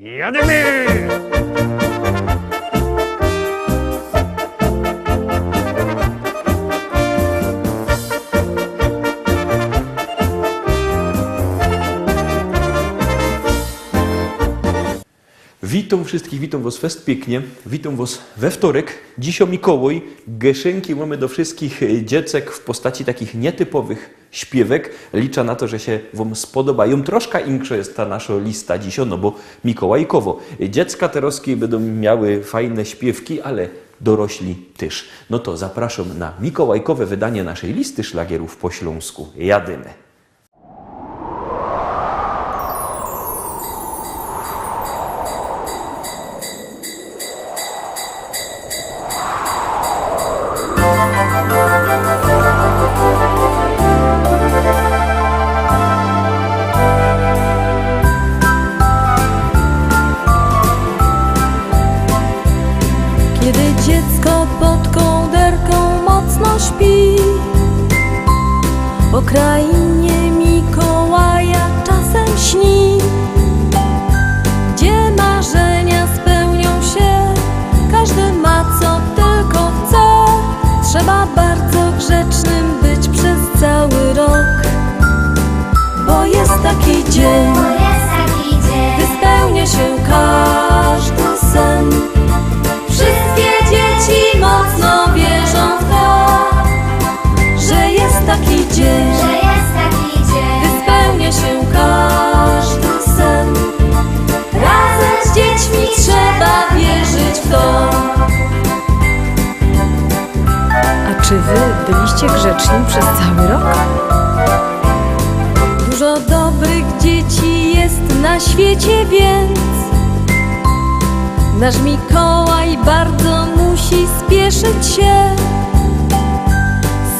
Jademy! Witam wszystkich, witam was fest pięknie, witam was we wtorek. Dzisiaj Mikołaj, geszynki mamy do wszystkich dziecek w postaci takich nietypowych śpiewek. Liczę na to, że się wam spodobają. Troszkę inksza jest ta nasza lista dzisiaj, no bo Mikołajkowo. Dziecka teroskie będą miały fajne śpiewki, ale dorośli też. No to zapraszam na mikołajkowe wydanie naszej listy szlagierów po śląsku. Jadymy. Kiedy dziecko pod kołderką mocno śpi, o krainie Mikołaja czasem śni, gdzie marzenia spełnią się, każdy ma co tylko chce. Trzeba bardzo grzecznym być przez cały rok, bo jest taki dzień, gdy spełnia się każdy sen. Wszystkie dzieci mocno wierzą w to, że jest taki dzień, gdy spełnia się każdy sen. Razem z dziećmi trzeba wierzyć w to. A czy wy byliście grzeczni przez cały rok? Dużo dobrych dzieci jest na świecie, więc nasz Mikołaj bardzo musi spieszyć się.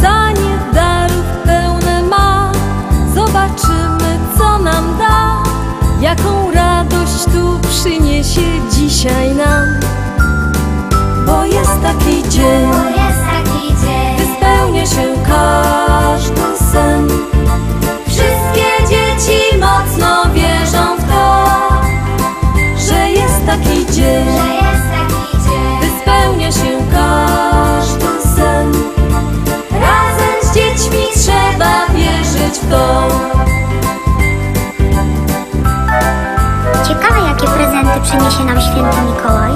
Sanie darów pełne ma, zobaczymy co nam da, jaką radość tu przyniesie dzisiaj nam. Bo jest taki dzień, gdy spełnia się każdy sen. Wszystkie dzieci mocno wierzą w to, że jest taki dzień, gdy spełnia się każdy sen. Razem z dziećmi trzeba wierzyć w to. Ciekawe, jakie prezenty przyniesie nam święty Mikołaj.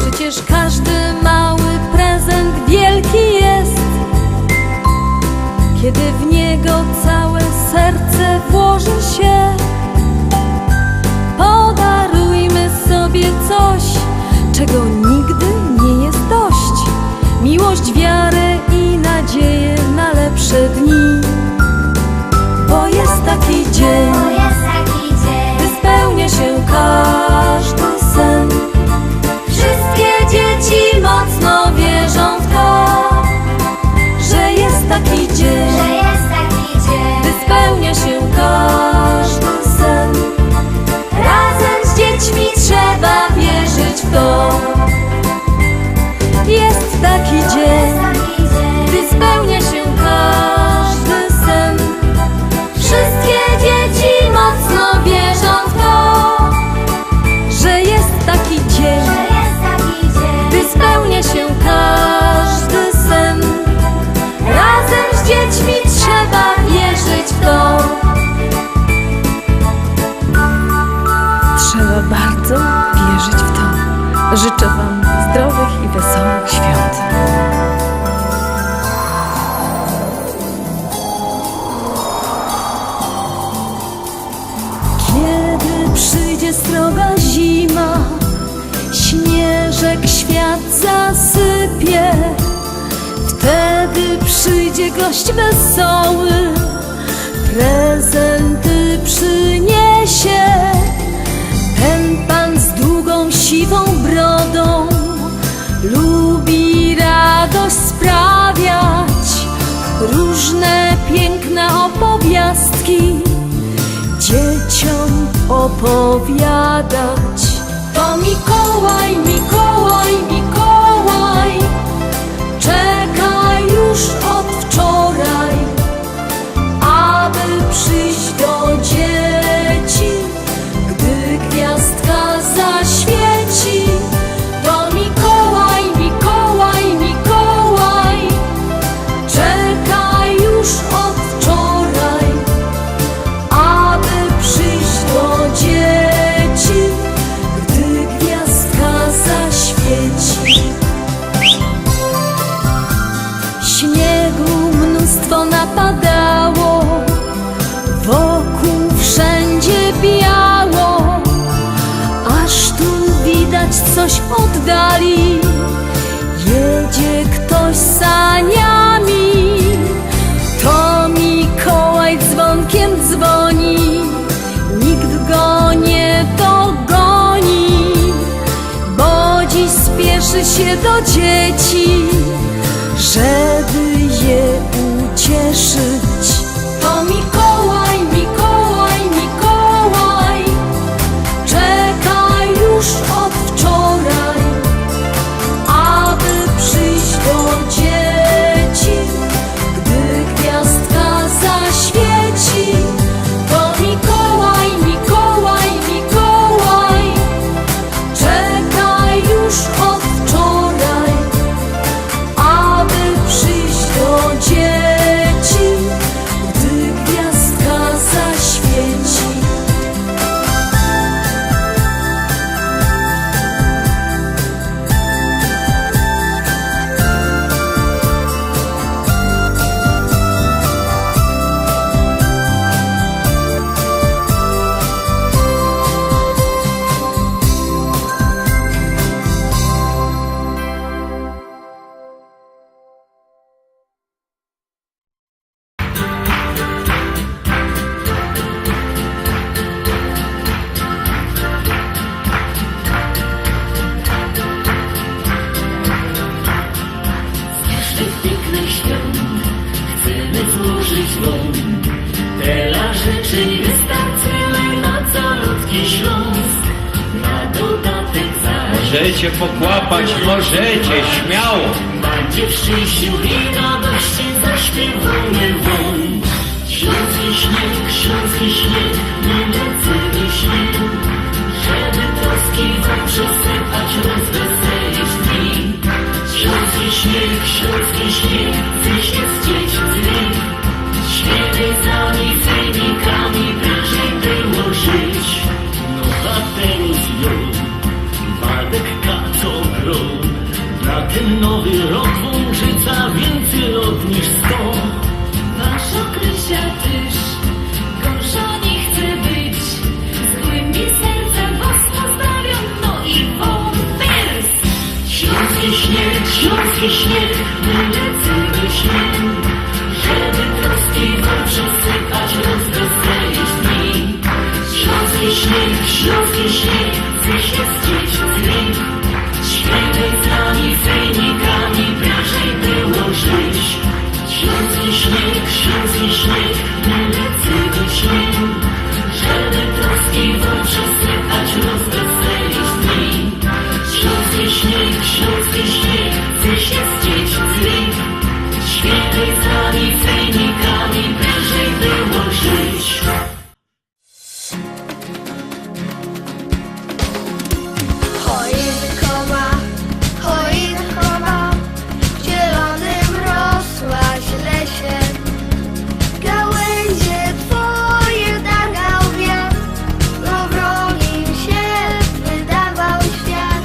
Przecież każdy mały prezent wielki jest, kiedy w niego całe serce włoży się. Podarujmy sobie coś, czego nigdy nie jest dość. Miłość, wiarę i nadzieję na lepsze dni. Bo jest taki dzień, gdy spełnia się każdy sen. Wszystkie dzieci mocno wierzą w to, że jest taki dzień, gdy spełnia się każdy sen. Razem z dziećmi trzeba wierzyć w to. Jest taki dzień, gdy spełnia się każdy sen. Wszystkie dzieci mocno wierzą w to, że jest taki dzień, gdy spełnia się każdy sen. Razem z dziećmi trzeba wierzyć w to. Trzeba bardzo wierzyć w to. Życzę wam zdrowych i wesołych świąt. Kiedy przyjdzie sroga zima, śnieżek świat zasypie, wtedy przyjdzie gość wesoły, prezenty przyniesie. Ten pan z długą siwą brodą lubi radość sprawiać, różne piękne opowiastki dzieciom opowiadać. To Mikołaj, Mikołaj, Mikołaj czeka już od wczoraj, aby przyjść do dzieci, gdy gwiazda zaświeci. To Mikołaj, Mikołaj, Mikołaj, czeka już od wczoraj, aby przyjść do dzieci, gdy gwiazdka zaświeci. Śniegu mnóstwo napadało, wokół wszędzie biało, aż tu widać coś w oddali, jedzie ktoś saniami. To Mikołaj dzwonkiem dzwoni, nikt go nie dogoni, bo dziś spieszy się do dzieci, żeby je ucieszyć. To Mikołaj, Mikołaj, Mikołaj, czeka już od wczoraj, aby przyjść do dzieci, gdy gwiazdka zaświeci. To Mikołaj, Mikołaj, Mikołaj, czeka już od wczoraj, aby przyjść do dzieci, gdy gwiazdka zaświeci. Tych pięknych świąt chcemy złożyć wam tyle życzeń wystarczyły na calutki Śląsk. Na dodatek zaś Możecie pokłapać, możecie, śmiało. będzie w szczęściu i radości zaśpiewamy wam. Śląski śnieg, niemiecy śnieg, żeby troski wam przesypać, rozweselić dni. Śląski śnieg, chce się zdzieć z nich. Śpiewaj z nami, fejnikami, bliżej było żyć. No a teraz ją, Waldek Kaco gro, na ten nowy rok Wążyca więcej lat niż 100. Wasza Krysia też gorsza nie chce być, z głębi serca was pozdrawiam, no i wąpers. Śląski śnieg, niemiecy śnieg, żeby troski wam przesypać, rozweselić dni. Śląski śnieg, chce się zdzieć z nich. Śpiewaj z nami, fejnikami, bliżej było żyć. Śląski śnieg, niemiecy śnieg, żeby troski wam przesypać, rozweselić dni. Śląski śnieg, chce się zdzieć z nich. Śpiewaj z nami, fejnikami, bliżej było żyć. Choinko ma, w zielonym rosłaś lesie. Gałęzie twoje dargał wiatr, powronim się wydawał świat.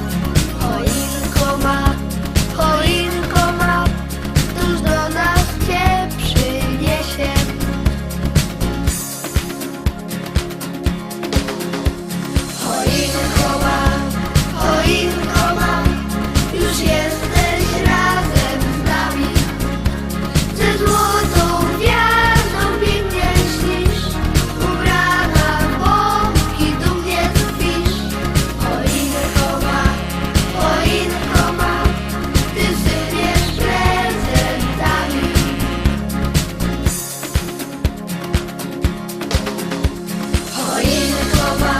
Choinko ma, któż do nas cię przyniesie. Choinko ma, już jesteś razem z nami. Ze złotą gwiazdą pięknie śnisz, ubrana w boki dumnie śpisz. Choinko ma, ty sypiesz prezentami. Choinko ma,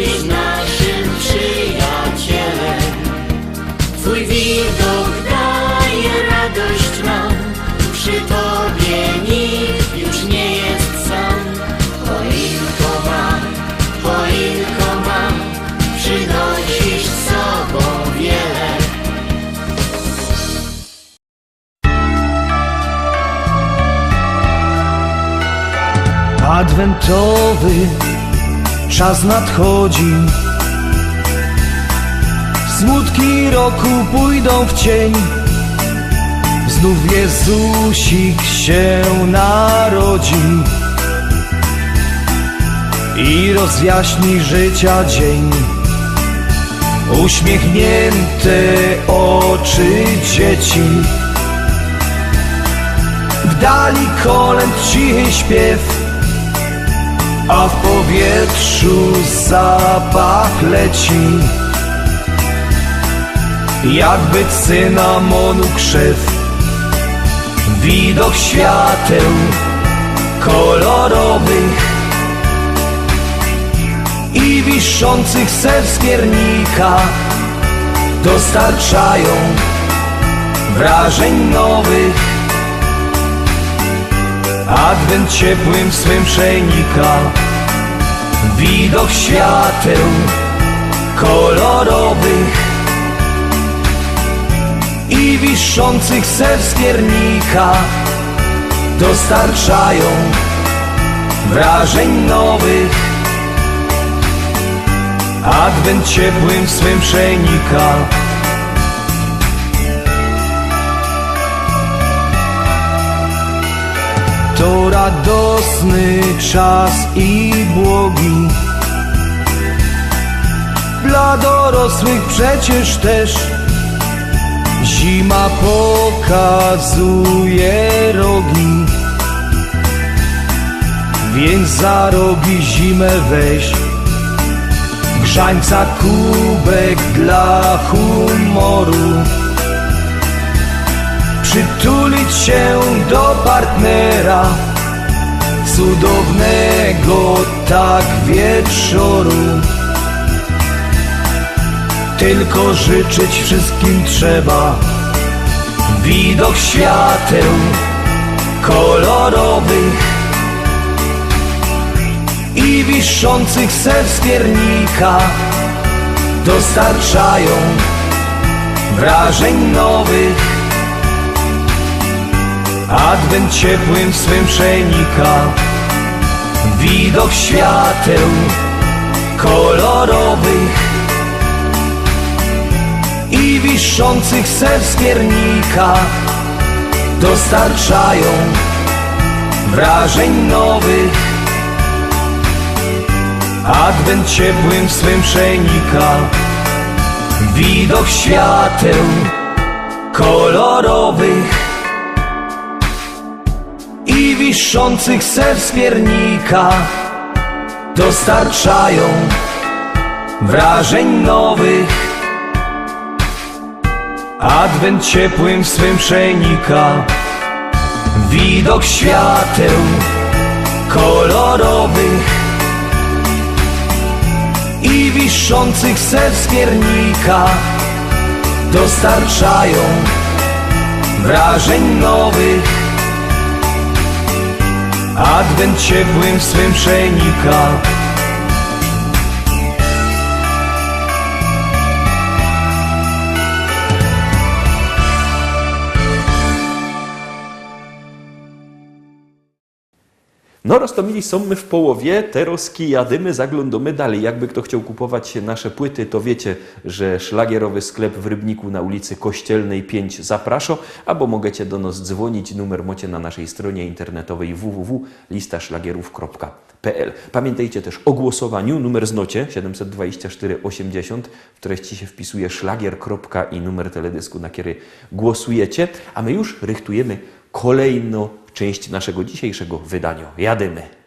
jesteś naszym przyjacielem. Twój widok daje radość nam, przy Tobie nikt już nie jest sam. Choinko ma, przynosisz z sobą wiele. Adwentowy czas nadchodzi, smutki roku pójdą w cień. Znów Jezusik się narodzi i rozjaśni życia dzień. Uśmiechnięte oczy dzieci, w dali kolęd cichy śpiew, a w powietrzu zapach leci, jakby cynamonu krzew. Widok świateł kolorowych i wiszących se wskiernika dostarczają wrażeń nowych. Adwent ciepłym swym przenika. Widok świateł kolorowych i wiszących se wskiernika dostarczają wrażeń nowych. Adwent ciepłym swym przenika. To radosny czas i błogi, dla dorosłych przecież też. Zima pokazuje rogi, więc za rogi zimę weź. Grzańca kubek dla humoru, przytulić się do partnera, cudownego tak wieczoru. Tylko życzyć wszystkim trzeba. Widok świateł kolorowych i wiszących se wskiernika dostarczają wrażeń nowych. Adwent ciepłym swym przenika. Widok świateł kolorowych i wiszących se wskiernika dostarczają wrażeń nowych. Adwent ciepłym swym przenika. Widok świateł kolorowych i wiszących se wskiernika dostarczają wrażeń nowych. Adwent ciepłym swym przenika. Widok świateł kolorowych i wiszących se wskiernika dostarczają wrażeń nowych. Adwent ciepłym swym przenika. No, Rostomili, są my w połowie, teraz jadymy, zaglądamy dalej. Jakby kto chciał kupować nasze płyty, to wiecie, że szlagierowy sklep w Rybniku na ulicy Kościelnej 5 zaprasza, albo możecie do nas dzwonić, numer macie na naszej stronie internetowej www.listaszlagierów.pl. Pamiętajcie też o głosowaniu, numer znocie 724 80, w treści się wpisuje szlagier. I numer teledysku, na który głosujecie, a my już rychtujemy kolejną część naszego dzisiejszego wydania. Jadymy!